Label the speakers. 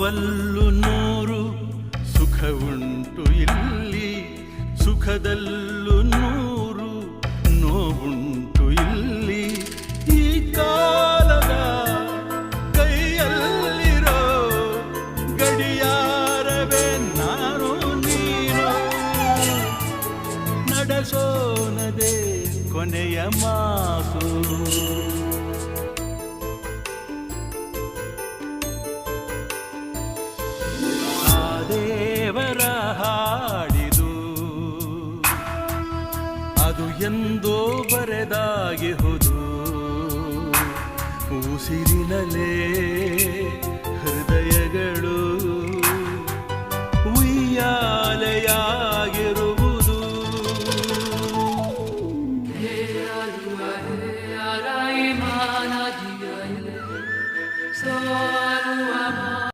Speaker 1: ನೋವಲ್ಲೂ ನೂರು ಸುಖವುಂಟು ಇಲ್ಲಿ, ಸುಖದಲ್ಲೂ ನೂರು ನೋವುಂಟು ಇಲ್ಲಿ. ಈ ಕಾಲದ ಕೈಯಲ್ಲಿರೋ ಗಡಿಯಾರವೇ ನಾನು ನೀನು, ನಡೆಸೋನದೇ ಕೊನೆಯ ಮಾತು. ದೇವರ ಹಾಡಿದು ಅದು ಎಂದೋ ಬರೆದಾಗಿಹುದು, ಉಸಿರಿನಲೇ